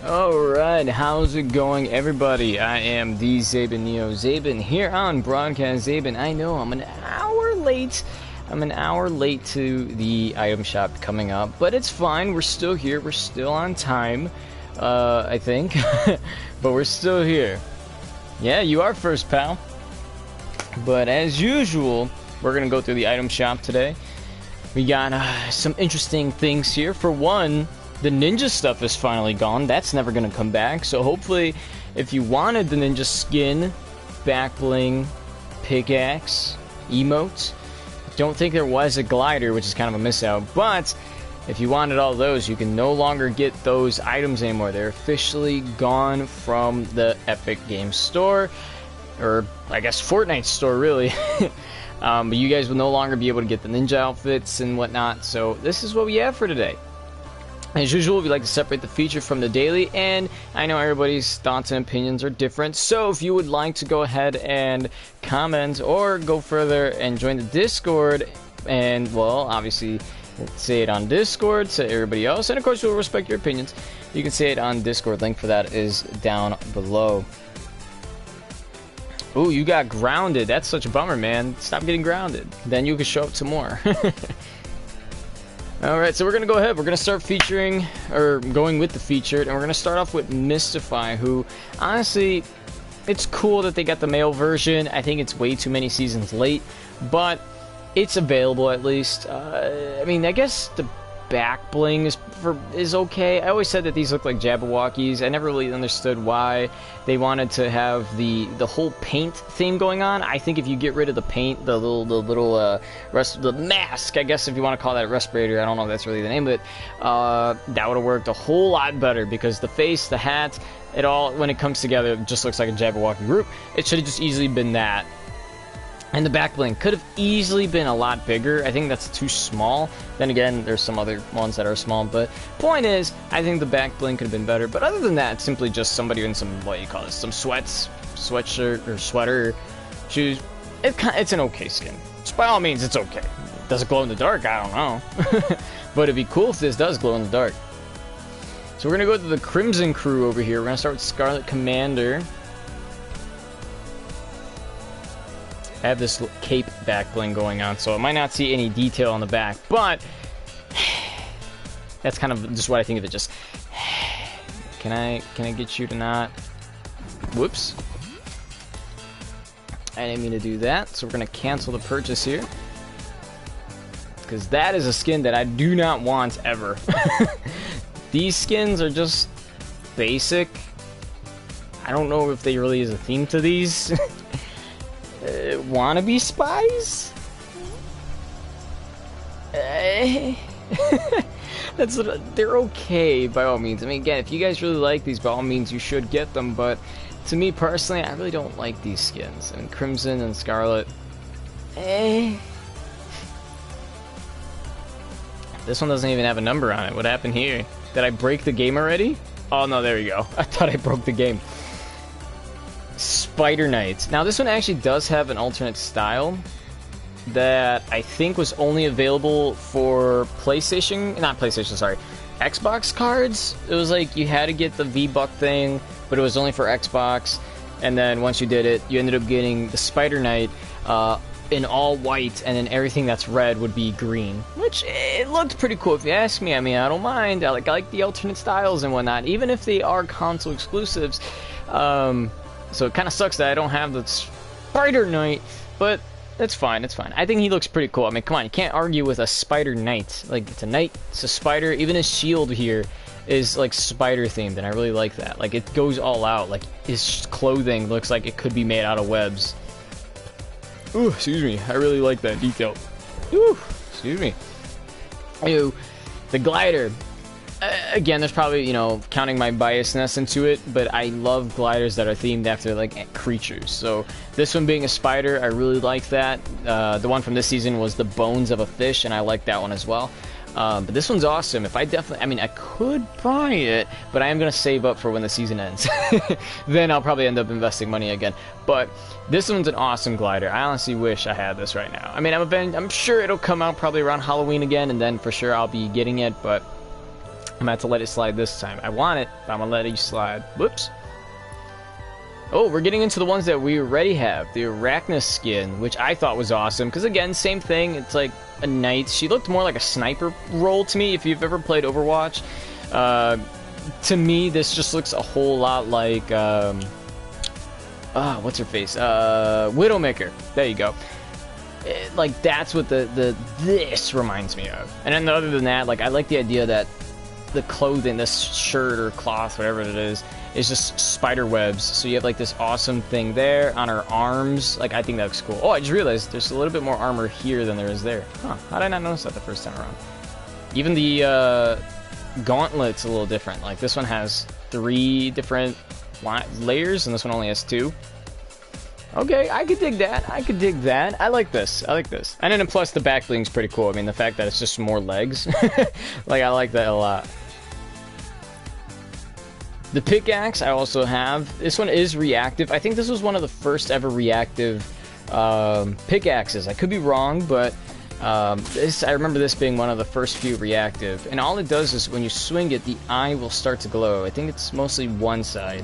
Alright, how's it going, everybody? I am the Zaben Neo Zaben here on Broadcast Zaben. I know I'm an hour late. I'm an hour late to the item shop coming up, but it's fine. We're still here. We're still on time, I think. But we're still here. Yeah, you are first, pal. But as usual, we're going to go through the item shop today. We got some interesting things here. For one, the ninja stuff is finally gone. That's never going to come back. So hopefully, if you wanted the ninja skin, back bling, pickaxe, emotes, don't think there was a glider, which is kind of a miss out. But if you wanted all those, you can no longer get those items anymore. They're officially gone from the Epic Games Store. Or, I guess, Fortnite store, really. But you guys will no longer be able to get the ninja outfits and whatnot. So this is what we have for today. As usual, we like to separate the feature from the daily, and I know everybody's thoughts and opinions are different, so if you would like to go ahead and comment or go further and join the Discord, and, well, obviously, say it on Discord to everybody else, and of course, we'll respect your opinions. You can say it on Discord. Link for that is down below. Ooh, you got grounded. That's such a bummer, man. Stop getting grounded. Then you can show up to more. Alright, so we're going to go ahead. We're going to start featuring, or going with the featured, and we're going to start off with Mystify, who, honestly, it's cool that they got the male version. I think it's way too many seasons late, but it's available at least. I mean, I guess the back bling is okay. I always said that these look like Jabberwockies. I never really understood why they wanted to have the whole paint theme going on. I think if you get rid of the paint, the mask, I guess if you want to call that a respirator, I don't know if that's really the name of it, that would have worked a whole lot better, because the face, the hat, it all, when it comes together, it just looks like a Jabberwocky group. It should have just easily been that. And the back bling could have easily been a lot bigger. I think that's too small. Then again, there's some other ones that are small. But point is, I think the back bling could have been better. But other than that, it's simply just somebody in some, what do you call this, some sweatshirt, or sweater, shoes. It's an okay skin. So by all means, it's okay. Does it glow in the dark? I don't know. But it'd be cool if this does glow in the dark. So we're going to go to the Crimson crew over here. We're going to start with Scarlet Commander. I have this cape back bling going on, so I might not see any detail on the back, but that's kind of just what I think of it. Just can I get you to not? Whoops! I didn't mean to do that, so we're gonna cancel the purchase here, because that is a skin that I do not want ever. These skins are just basic. I don't know if they really is a theme to these. Wannabe spies? They're okay by all means. I mean, again, if you guys really like these, by all means, you should get them. But to me personally, I really don't like these skins. I mean, Crimson and Scarlet. This one doesn't even have a number on it. What happened here? Did I break the game already? Oh no, there we go. I thought I broke the game. Spider Knight. Now this one actually does have an alternate style that I think was only available for Xbox cards. It was like you had to get the V-Buck thing, but it was only for Xbox, and then once you did it, you ended up getting the Spider Knight in all white, and then everything that's red would be green, which it looked pretty cool if you ask me. I mean, I don't mind. I like the alternate styles and whatnot, even if they are console exclusives. So it kind of sucks that I don't have the Spider Knight, but that's fine, it's fine. I think he looks pretty cool. I mean, come on, you can't argue with a Spider Knight. Like, it's a knight, it's a spider. Even his shield here is, like, spider themed, and I really like that. Like, it goes all out. Like, his clothing looks like it could be made out of webs. Ooh, excuse me. I really like that detail. Ooh, excuse me. Ew. The glider. Again, there's probably, you know, counting my biasness into it, but I love gliders that are themed after, like, creatures. So this one being a spider, I really like that. The one from this season was the bones of a fish, and I like that one as well. But this one's awesome. I mean, I could buy it, but I am going to save up for when the season ends. Then I'll probably end up investing money again. But this one's an awesome glider. I honestly wish I had this right now. I mean, I'm sure it'll come out probably around Halloween again, and then for sure I'll be getting it, but I'm about to let it slide this time. I want it, but I'm gonna let it slide. Whoops. Oh, we're getting into the ones that we already have. The Arachnid Skin, which I thought was awesome. Because again, same thing. It's like a knight. She looked more like a sniper role to me, if you've ever played Overwatch. To me, this just looks a whole lot like... what's her face? Widowmaker. There you go. Like, that's what this reminds me of. And then other than that, like, I like the idea that the clothing, this shirt or cloth, whatever it is just spider webs. So you have like this awesome thing there on her arms. Like, I think that looks cool. Oh, I just realized there's a little bit more armor here than there is there. Huh, how did I not notice that the first time around? Even the gauntlet's a little different. Like, this one has 3 different layers and this one only has 2. Okay, I could dig that. I could dig that. I like this. I like this. And then plus the back bling's pretty cool. I mean, the fact that it's just more legs. Like, I like that a lot. The pickaxe I also have. This one is reactive. I think this was one of the first ever reactive pickaxes. I could be wrong, but I remember this being one of the first few reactive. And all it does is when you swing it, the eye will start to glow. I think it's mostly one side.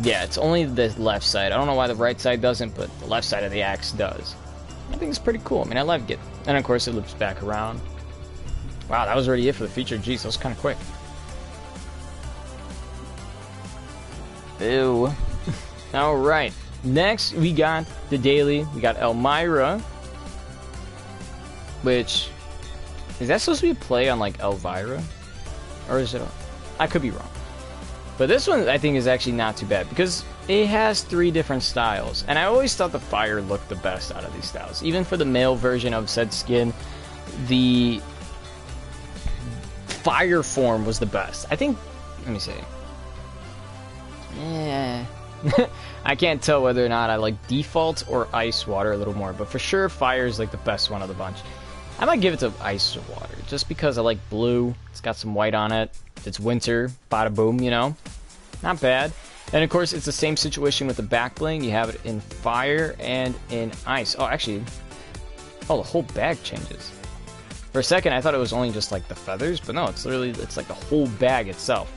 Yeah, it's only the left side. I don't know why the right side doesn't, but the left side of the axe does. I think it's pretty cool. I mean, I like it. And of course, it loops back around. Wow, that was already it for the feature. Jeez, that was kind of quick. Ew. Alright. Next, we got the daily. We got Elmira. Which... Is that supposed to be a play on, like, Elvira? Or is it... I could be wrong. But this one, I think, is actually not too bad. Because it has 3 different styles. And I always thought the fire looked the best out of these styles. Even for the male version of said skin, the fire form was the best. I think... Let me see. Yeah. I can't tell whether or not I like default or ice water a little more. But for sure, fire is like the best one of the bunch. I might give it to ice water. Just because I like blue. It's got some white on it. It's winter, bada boom, you know. Not bad. And of course, it's the same situation with the back bling. You have it in fire and in ice. Oh, actually, the whole bag changes. For a second, I thought it was only just like the feathers, but no, it's literally, it's like the whole bag itself.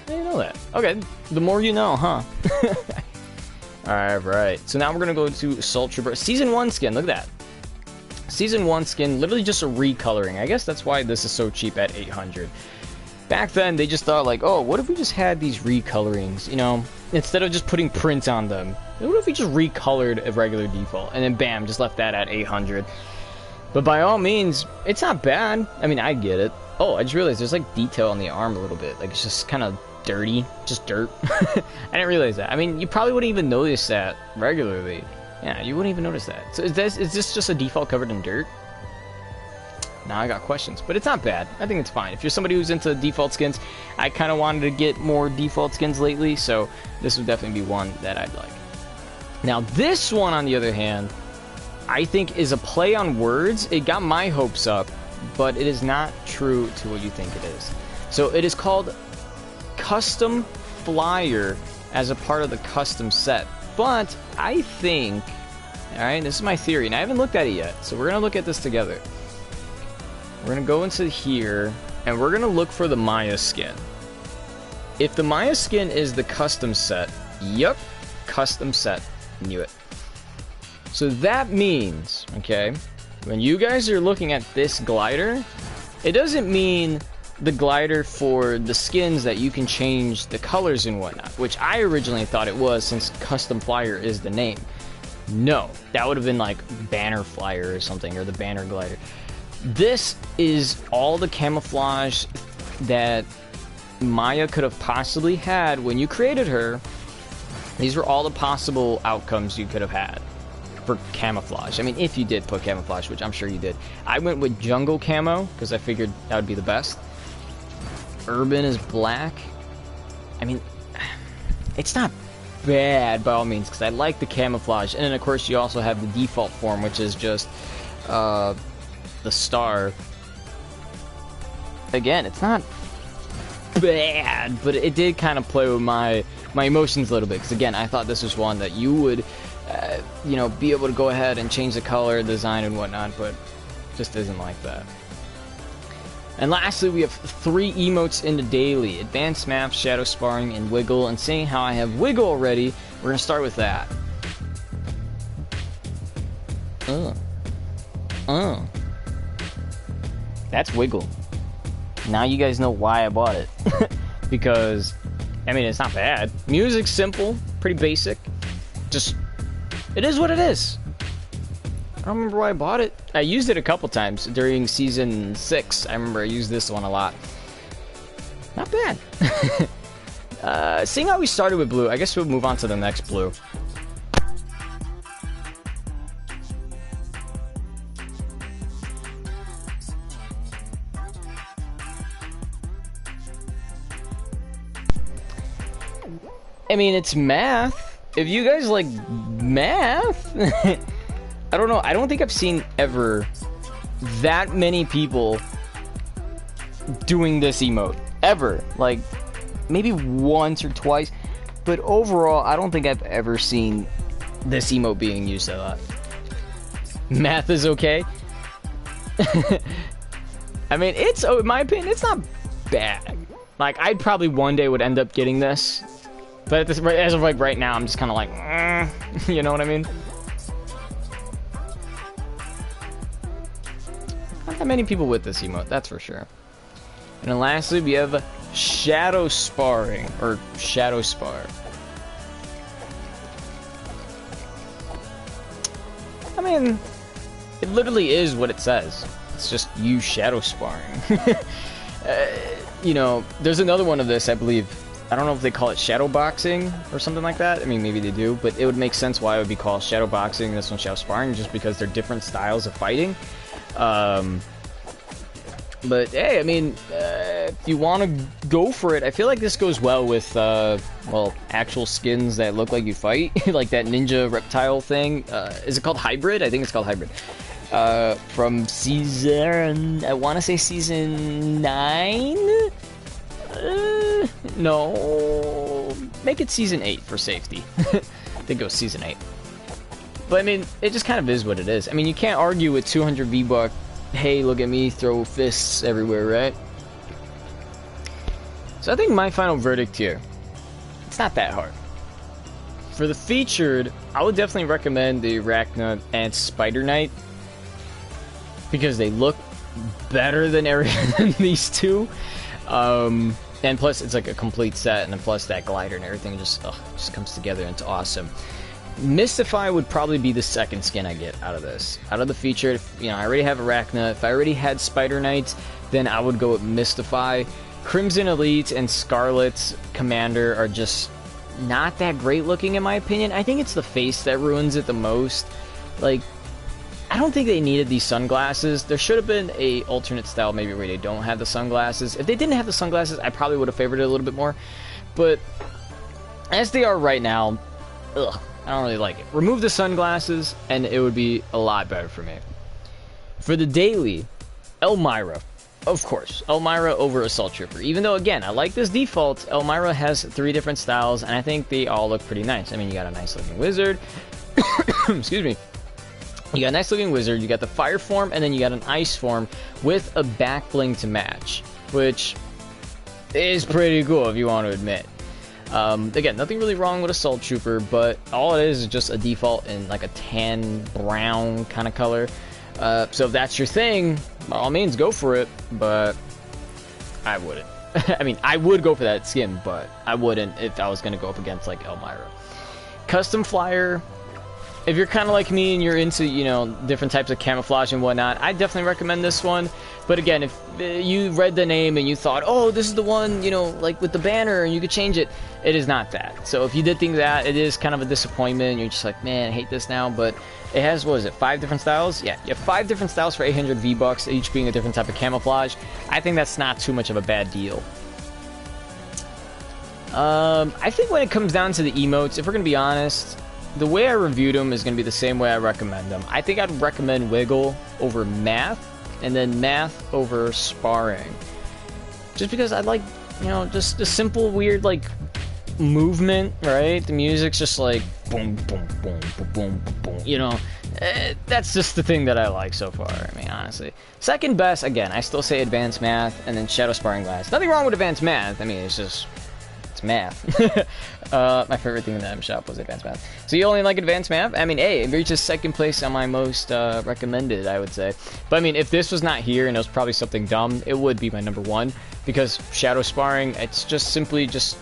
I didn't know that. Okay, the more you know, huh? Alright, so now we're gonna go to Assault Trooper. Season 1 skin, look at that. Season 1 skin, literally just a recoloring. I guess that's why this is so cheap at 800. Back then, they just thought like, oh, what if we just had these recolorings, you know? Instead of just putting print on them. What if we just recolored a regular default? And then bam, just left that at 800. But by all means, it's not bad. I mean, I get it. Oh, I just realized there's like detail on the arm a little bit. Like, it's just kind of dirty. Just dirt. I didn't realize that. I mean, you probably wouldn't even notice that regularly. Yeah, you wouldn't even notice that. So is this just a default covered in dirt? Now I got questions, but it's not bad. I think it's fine. If you're somebody who's into default skins, I kind of wanted to get more default skins lately, so this would definitely be one that I'd like. Now this one, on the other hand, I think is a play on words. It got my hopes up, but it is not true to what you think it is. So it is called Custom Flyer as a part of the custom set. But I think, alright, this is my theory, and I haven't looked at it yet, so we're going to look at this together. We're going to go into here, and we're going to look for the Maya skin. If the Maya skin is the custom set, yep, custom set, knew it. So that means, okay, when you guys are looking at this glider, it doesn't mean the glider for the skins that you can change the colors and whatnot, which I originally thought it was since Custom Flyer is the name. No, that would have been like Banner Flyer or something, or the Banner Glider. This is all the camouflage that Maya could have possibly had when you created her. These were all the possible outcomes you could have had for camouflage. I mean, if you did put camouflage, which I'm sure you did. I went with jungle camo because I figured that would be the best. Urban is black. I mean, it's not bad by all means because I like the camouflage. And then of course you also have the default form, which is just the star. Again, it's not bad, but it did kind of play with my emotions a little bit, because again, I thought this was one that you would you know, be able to go ahead and change the color, design and whatnot, but just isn't like that. And lastly, we have 3 emotes in the daily: Advanced Math, Shadow Sparring, and Wiggle. And seeing how I have Wiggle already, we're going to start with that. That's Wiggle. Now you guys know why I bought it. Because, I mean, it's not bad. Music's simple, pretty basic. Just, it is what it is. I don't remember why I bought it. I used it a couple times during Season 6. I remember I used this one a lot. Not bad. Seeing how we started with blue, I guess we'll move on to the next blue. I mean, it's math. If you guys like math, I don't know. I don't think I've seen ever that many people doing this emote. Ever. Like, maybe once or twice. But overall, I don't think I've ever seen this emote being used a lot. Math is okay. I mean, it's, in my opinion, it's not bad. Like, I probably one day would end up getting this. But at this, as of like right now, I'm just kind of like, you know what I mean? Not that many people with this emote, that's for sure. And then lastly, we have Shadow Sparring, or Shadow Spar. I mean, it literally is what it says. It's just you Shadow Sparring. You know, there's another one of this, I believe. I don't know if they call it shadow boxing or something like that. I mean, maybe they do, but it would make sense why it would be called shadow boxing and this one shadow sparring, just because they're different styles of fighting. But hey, I mean, if you want to go for it, I feel like this goes well with, well, actual skins that look like you fight, like that ninja reptile thing. Is it called Hybrid? I think it's called Hybrid. From season, I want to say season 9? No, make it season 8 for safety. I think it was season 8. But I mean, it just kind of is what it is. I mean, you can't argue with 200 V-Buck, hey, look at me, throw fists everywhere, right? So I think my final verdict here, it's not that hard. For the featured, I would definitely recommend the Arachnid and Spider Knight, because they look better than these two. And plus, it's like a complete set, and then plus that glider and everything just comes together, and it's awesome. Mystify would probably be the second skin I get out of this. Out of the featured, if, you know, I already have Arachnid. If I already had Spider Knight, then I would go with Mystify. Crimson Elite and Scarlet Commander are just not that great looking, in my opinion. I think it's the face that ruins it the most. Like, I don't think they needed these sunglasses. There should have been a alternate style maybe where they don't have the sunglasses. If they didn't have the sunglasses, I probably would have favored it a little bit more. But as they are right now, ugh, I don't really like it. Remove the sunglasses and it would be a lot better for me. For the daily, Elmira. Of course, Elmira over Assault Trooper. Even though, again, I like this default, Elmira has 3 different styles, and I think they all look pretty nice. I mean, you got a nice looking wizard. Excuse me. You got a nice looking wizard, you got the fire form, and then you got an ice form with a back bling to match, which is pretty cool if you want to admit. Again, nothing really wrong with Assault Trooper, but all it is just a default in like a tan brown kind of color. So if that's your thing, by all means go for it, but I wouldn't. I mean, I would go for that skin, but I wouldn't if I was going to go up against like Elmira. Custom Flyer. If you're kind of like me and you're into, you know, different types of camouflage and whatnot, I definitely recommend this one. But again, if you read the name and you thought, oh, this is the one, you know, like with the banner and you could change it, it is not that. So if you did think that, it is kind of a disappointment and you're just like, man, I hate this now. But it has, what is it, 5 different styles? Yeah, you have 5 different styles for 800 V-Bucks, each being a different type of camouflage. I think that's not too much of a bad deal. I think when it comes down to the emotes, if we're going to be honest, the way I reviewed them is going to be the same way I recommend them. I think I'd recommend Wiggle over Math, and then Math over Sparring. Just because I like, you know, just the simple, weird, like, movement, right? The music's just like, boom, boom, boom, boom, boom, boom, you know? That's just the thing that I like so far, I mean, honestly. Second best, again, I still say Advanced Math, and then Shadow Sparring Glass. Nothing wrong with Advanced Math, I mean, it's math. My favorite thing in the M shop was Advanced Math. So you only like Advanced Math? I mean, hey, it reaches second place on my most recommended, I would say. But I mean, if this was not here and it was probably something dumb, it would be my number one. Because Shadow Sparring, it's just simply just,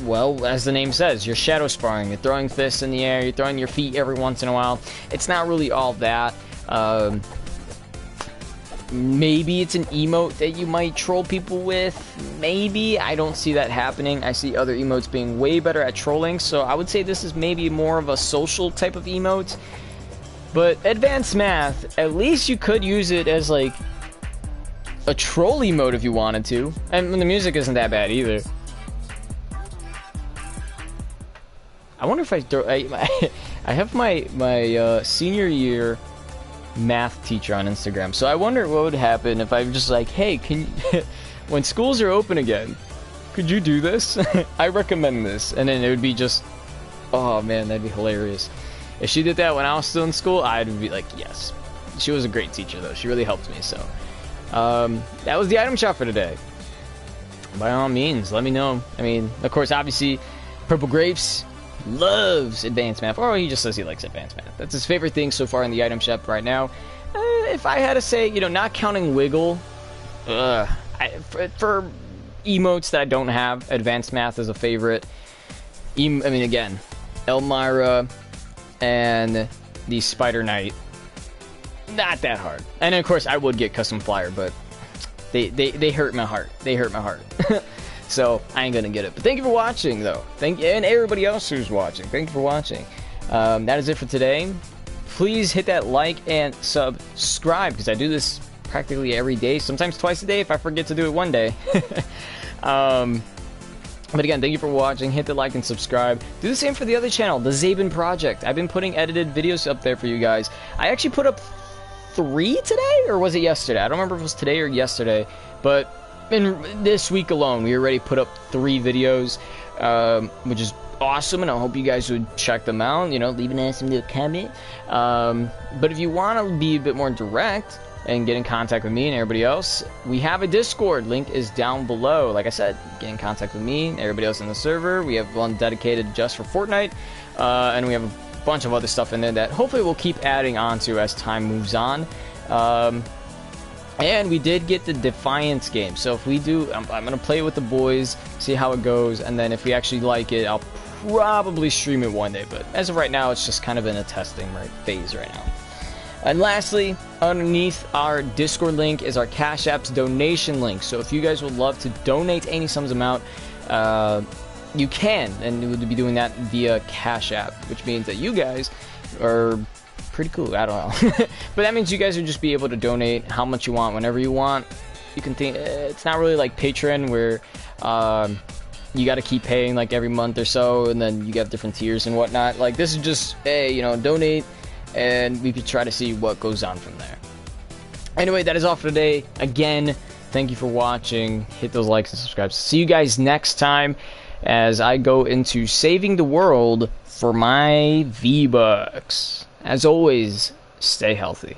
well, as the name says, you're Shadow Sparring. You're throwing fists in the air, you're throwing your feet every once in a while. It's not really all that. Maybe it's an emote that you might troll people with. Maybe. I don't see that happening. I see other emotes being way better at trolling, so I would say this is maybe more of a social type of emote. But Advanced Math, at least you could use it as like a troll emote if you wanted to. And the music isn't that bad either. I wonder if I have my senior year math teacher on Instagram, so I wonder what would happen if I'm just like, hey, can you, when schools are open again, could you do this? I recommend this. And then it would be just, oh man, that'd be hilarious. If she did that when I was still in school, I'd be like, yes. She was a great teacher though, she really helped me. So that was the item shop for today. By all means, let me know. I mean, of course, obviously Purple Grapes loves Advanced Math, or he just says he likes Advanced Math. That's his favorite thing so far in the item shop right now. If I had to say, you know, not counting Wiggle, for emotes that I don't have, Advanced Math is a favorite. I mean, again, Elmira and the Spider Knight, not that hard. And then, of course, I would get Custom Flyer, but they hurt my heart. They hurt my heart. So I ain't gonna get it. But thank you for watching, though. Thank you, and everybody else who's watching. Thank you for watching. That is it for today. Please hit that like and subscribe, because I do this practically every day, sometimes twice a day if I forget to do it one day. But again, thank you for watching. Hit the like and subscribe. Do the same for the other channel, the Zaben Project. I've been putting edited videos up there for you guys. I actually put up 3 today, or was it yesterday? I don't remember if it was today or yesterday, but in this week alone, we already put up 3 videos, which is awesome, and I hope you guys would check them out, you know, leave an awesome little comment. But if you want to be a bit more direct and get in contact with me and everybody else, we have a Discord. Link is down below. Like I said, get in contact with me and everybody else in the server. We have one dedicated just for Fortnite, and we have a bunch of other stuff in there that hopefully we'll keep adding on to as time moves on. And we did get the Defiance game, so if we do, I'm going to play it with the boys, see how it goes, and then if we actually like it, I'll probably stream it one day, but as of right now, it's just kind of in a testing phase right now. And lastly, underneath our Discord link is our Cash App's donation link, so if you guys would love to donate any sums amount, you can, and we would be doing that via Cash App, which means that you guys are pretty cool. I don't know. But that means you guys would just be able to donate how much you want whenever you want. You can think it's not really like Patreon where you got to keep paying like every month or so, and then you have different tiers and whatnot. Like this is just, hey, you know, donate, and we could try to see what goes on from there. Anyway, that is all for today. Again, thank you for watching. Hit those likes and subscribe. See you guys next time as I go into saving the world for my V-Bucks. As always, stay healthy.